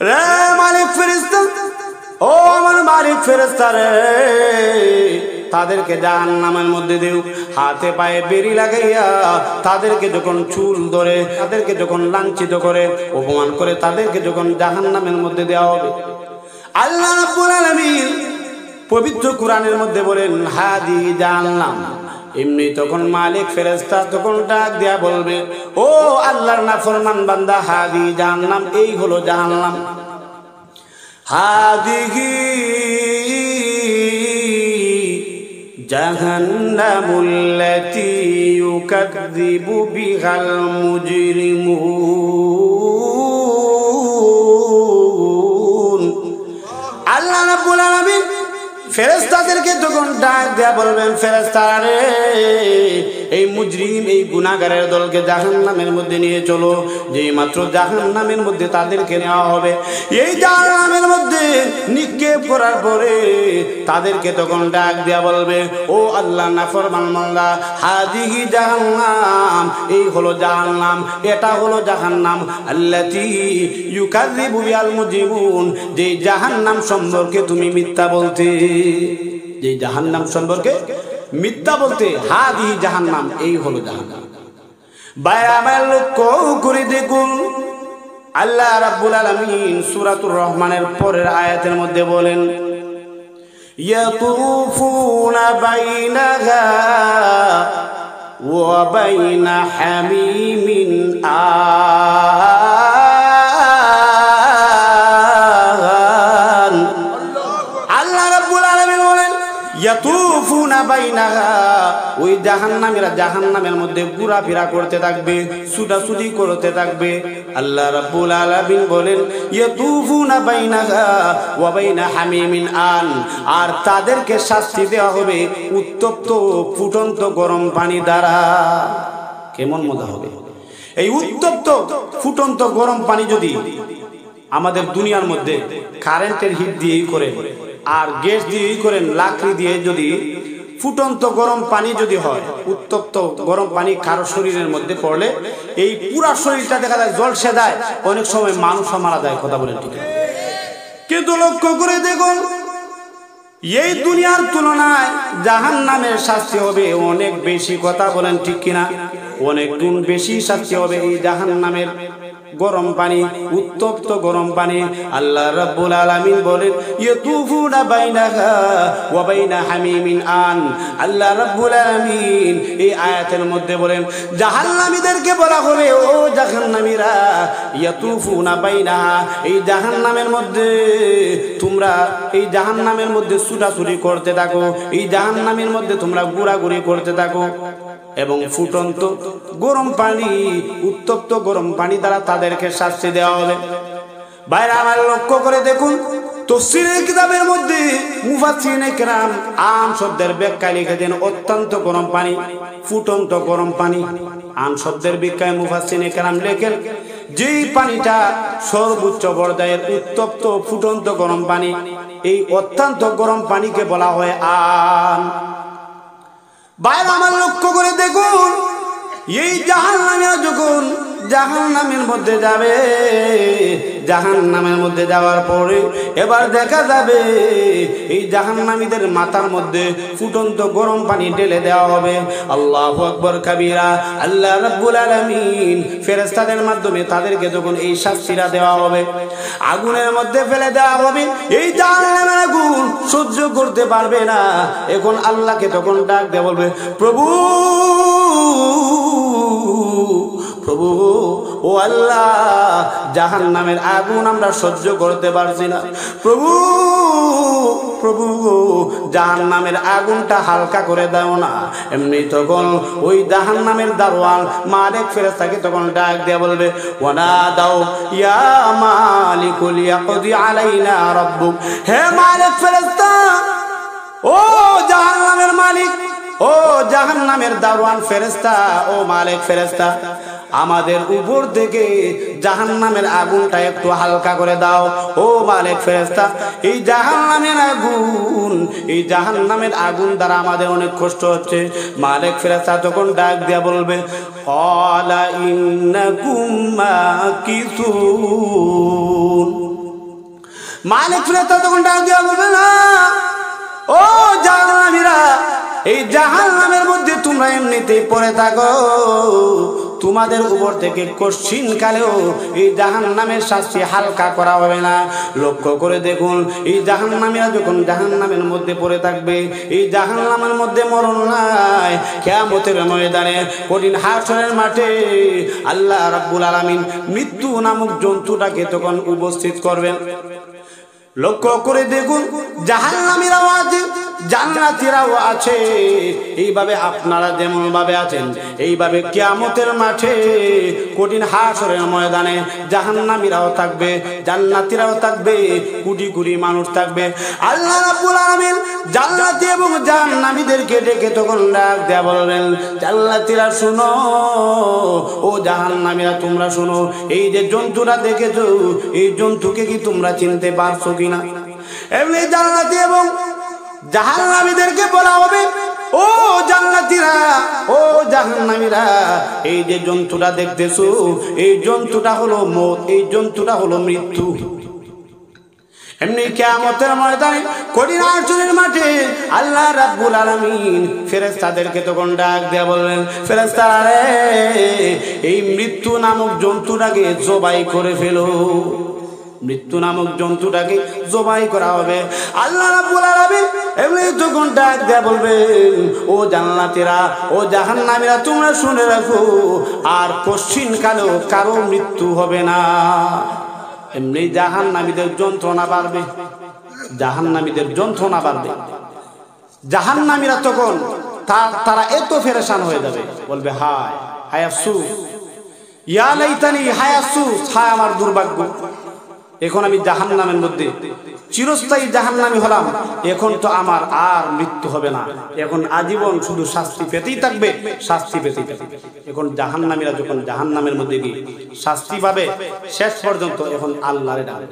রে মালিক ফেরেশতা, ও আমার মালিক ফেরেশতা রে, তাদেরকে জাহান্নামের মধ্যে দেও। হাতে পায়ে বেরি লাগাইয়া তাদেরকে যখন চুল ধরে, তাদেরকে যখন লাঞ্ছিত করে, অপমান করে, তাদেরকে যখন জাহান্নামের মধ্যে দেওয়া হবে, আল্লাহ রাব্বুল আলামিন পবিত্র কোরআনের মধ্যে বলেন হাদি জাহান্নাম। এমনি তখন মালিক ফেরেশতা তখন ডাক দিয়া বলবে, ও আল্লাহর নাফরমান বান্দা, হাদি জাহান্নাম, এই হলো জাহান্নাম। হাদিহি জাহান্নামুল্লাতী ইউকাযযিবু বিহাল মুজরিমুন। আল্লাহ রাব্বুল আলামিন ফেরেশতাদেরকে তখন ডাক দেয়া বলবেন, ফেরেশতারা রে, এই মুজরিম, এই গুনাহগারের দলকে জাহান্নামের মধ্যে নিয়ে চলো। যেই মাত্র জাহান্নামের মধ্যে তাদেরকে নেওয়া হবে, এই জাহান্নামের মধ্যে নিক্ষেপ করার পরে তাদেরকে তখন ডাক দেয়া বলবে, ও আল্লাহ নাফরমান বান্দা, হাদিহি জাহান্নাম, এই হলো জাহান্নাম, এটা হলো জাহান্নাম, আল্লাতী ইউকাযযিবু বিহাল মুজরিমুন, যেই জাহান্নাম সম্পর্কে তুমি মিথ্যা বলতে, যে জাহান্নাম সম্পর্কে মিথ্যা বলতে, হাদিহি জাহান্নাম, এই হলো জাহান্নাম। ভাইরা আমার লক্ষ্য করে দেখুন, আল্লাহ রাব্বুল আলামিন সূরাতুর রহমানের পরের আয়াতের মধ্যে বলেন, ইয়াতুফুনা বাইনাহা ওয়া বাইনা হামিমিন আন। আল্লাহ রাব্বুল আলামিন বলেন, ইয়াতুফুনা বাইনাহা, ওই জাহান্নামীরা জাহান্নামের মধ্যে ঘোরাফেরা করতে থাকবে, ছুটাছুটি করতে থাকবে। আল্লাহ রাব্বুল আলামিন বলেন, ইয়াতুফুনা বাইনাহা ওয়া বাইনা হামিমিন আন, আর তাদেরকে শাস্তি দেওয়া হবে উত্তপ্ত ফুটন্ত গরম পানি দ্বারা। কেমন মজা হবে! এই উত্তপ্ত ফুটন্ত গরম পানি যদি আমাদের দুনিয়ার মধ্যে কারেন্টের হিট দিয়েই করেন আর গ্যাস দিয়েই করেন, লাকড়ি দিয়ে যদি ফুটন্ত গরম পানি যদি হয়, উত্তপ্ত গরম পানি কারো শরীরের মধ্যে পড়লে এই পুরা শরীরটা দেখা যায় জলসে যায়, অনেক সময় মানুষও মারা যায়। কথা বলেন ঠিক? কিন্তু লক্ষ্য করে দেখুন, এই দুনিয়ার তুলনায় জাহান্নামের শাস্তি হবে অনেক বেশি। কথা বলেন ঠিক কিনা? অনেক গুণ বেশি শাস্তি হবে এই জাহান্নামের গরম পানি, উত্তপ্ত গরম পানি। আল্লাহ রাব্বুল আলামিন বলেন, ইয়াতুফুনা বাইনাহা ওয়া বাইনা হামিমিন আন। আল্লাহ রাব্বুল আলামিন এই আয়াতের মধ্যে বলেন, জাহান্নামীদেরকে বলা হবে, ও জাহান্নামীরা, ইয়াতুফুনা বাইনাহা, এই জাহান্নামের মধ্যে তোমরা এই জাহান্নামের মধ্যে ছুটাছুটি করতে থাকো, এই জাহান্নামের মধ্যে তোমরা ঘোরাঘুরি করতে থাকো, এবং ফুটন্ত গরম পানি, উত্তপ্ত গরম পানি দ্বারা তাদেরকে শাস্তি দেওয়া হবে। ভাইরা আমার লক্ষ্য করে দেখুন, তাফসীরের কিতাবের মধ্যে মুফাসসিরিনে কেরাম আন শব্দের ব্যাখ্যা লিখেছেন অত্যন্ত গরম পানি, ফুটন্ত গরম পানি। আন শব্দের ব্যাখ্যায় মুফাসসিরিনে কেরাম লেখেন, যেই পানিটা সর্বোচ্চ পর্যায়ের উত্তপ্ত ফুটন্ত গরম পানি, এই অত্যন্ত গরম পানিকে বলা হয় আন। বাইরে আমার লক্ষ্য করে দেখুন, এই জাহান্নামীরা যখন জাহান্নামের মধ্যে যাবে, জাহান্নামের মধ্যে যাওয়ার পরে এবার দেখা যাবে এই জাহান্নামীদের মাথার মধ্যে ফুটন্ত গরম পানি ঢেলে দেওয়া হবে। আল্লাহু আকবার কাবীরা। আল্লাহ রাব্বুল আলামিন ফেরেশতাদের মাধ্যমে তাদেরকে যখন এই শাস্তিটা দেওয়া হবে, আগুনের মধ্যে ফেলে দেওয়া হবে, এই জাহান্নামের আগুন সহ্য করতে পারবে না। এখন আল্লাহকে তখন ডাক দিয়ে বলবে, প্রভু, প্রভু, ও আল্লাহ, জাহান্নামের আগুন আমরা সহ্য করতে পারছি না। প্রভু, প্রভু, জাহান্নামের আগুনটা হালকা করে দাও না। এমনি তখন ওই জাহান্নামের দারওয়ান মালিক ফেরেশতাকে তখন ডাক দিয়ে বলবে, ওয়ানা দাও ইয়া মালিকুল ইয়াকদি আলাইনা রাব্বুক। হে মালিক ফেরেশতা, ও জাহান্নামের মালিক, ও জাহান্নামের দারওয়ান ফেরেশতা, ও মালিক ফেরেশতা, আমাদের উপর থেকে জাহান্নামের আগুনটা একটু হালকা করে দাও। ও মালিক ফেরেশতা, এই জাহান্নামের আগুন, এই জাহান্নামের আগুন দ্বারা আমাদের অনেক কষ্ট হচ্ছে। মালিক ফেরেশতা তখন ডাক দিয়া বলবে, ক্বালা ইন্নাকুম মাকিসুন। মালিক ফেরেশতা তখন ডাক দিয়া বলবে, না ও জাহান্নামীরা, এই জাহান্নামের মধ্যে তোমরা এমনিতেই পড়ে থাকো, তোমাদের উপর থেকে কঠিন কালেও এই জাহান্নামের শাস্তি হালকা করা হবে না। লক্ষ্য করে দেখুন, এই জাহান্নামীরা যখন জাহান্নামের মধ্যে পড়ে থাকবে, এই জাহান্নামের মধ্যে মরণ নাই, কিয়ামতের ময়দানে কঠিন হাসরের মাঠে আল্লাহ রাব্বুল আলামিন মৃত্যু নামক জন্তুটাকে তখন উপস্থিত করবেন। লক্ষ্য করে দেখুন, জাহান্নামীরাও আছে, জান্নাতীরাও আছে। এইভাবে আপনারা যেমন ভাবে আছেন, এইভাবে কিয়ামতের মাঠে কঠিন হাসরের ময়দানে জাহান্নামীরাও থাকবে, জান্নাতীরাও থাকবে, কোটি কোটি মানুষ থাকবে। আল্লাহ রাব্বুল আলামিন জান্নাতী এবং জাহান্নামীদেরকে ডেকে তখন ডাক দেয়া বলবেন, জান্নাতীরা শুনো, ও জাহান্নামীরা তোমরা শুনো, এই যে জন্তুটা দেখেছো, এই জন্তুকে কি তোমরা চিনতে পারছো কিনা? এমনি জান্নাতী এবং জাহান্নামীদেরকে বলা হবে, ও জান্নাতীরা, ও জাহান্নামীরা, এই যে জন্তুটা দেখতেছো, এই জন্তুটা হলো মওত, এই জন্তুটা হলো মৃত্যু। এমনি কিয়ামতের ময়দানে কঠিন হাসরের মাঠে আল্লাহ রাব্বুল আলামিন ফেরেশতাদেরকে তখন ডাক দেয়া বললেন, ফেরেশতারা রে, এই মৃত্যু নামক জন্তুটাকে জবাই করে ফেলো। মৃত্যু নামক জন্তুটাকে জবাই করা হবে। আল্লাহ রাব্বুল আলামিন এমনি তখন ডাক দেয়া বলবেন, ও জান্নাতীরা, ও জাহান্নামীরা, তোমরা শুনে রাখো, আর কঠিন কালেও কারো মৃত্যু হবে না। এমনি জাহান্নামীদের যন্ত্রণা বাড়বে, জাহান্নামীদের যন্ত্রণা বাড়বে। জাহান্নামীরা তখন তারা এত পেরেশান হয়ে যাবে, বলবে, হায় হায় আফসোস, ইয়া লাইতানি, হায় আফসোস, হায় আমার দুর্ভাগ্য, এখন আমি জাহান্নামের মধ্যে চিরস্থায়ী জাহান্নামী হলাম, এখন তো আমার আর মৃত্যু হবে না, এখন আজীবন শুধু শাস্তি পেতেই থাকবে, শাস্তি পেতেই থাকবে। এখন জাহান্নামীরা যখন জাহান্নামের মধ্যে গিয়ে শাস্তি পাবে শেষ পর্যন্ত, এখন আল্লাহরে ডাকবে,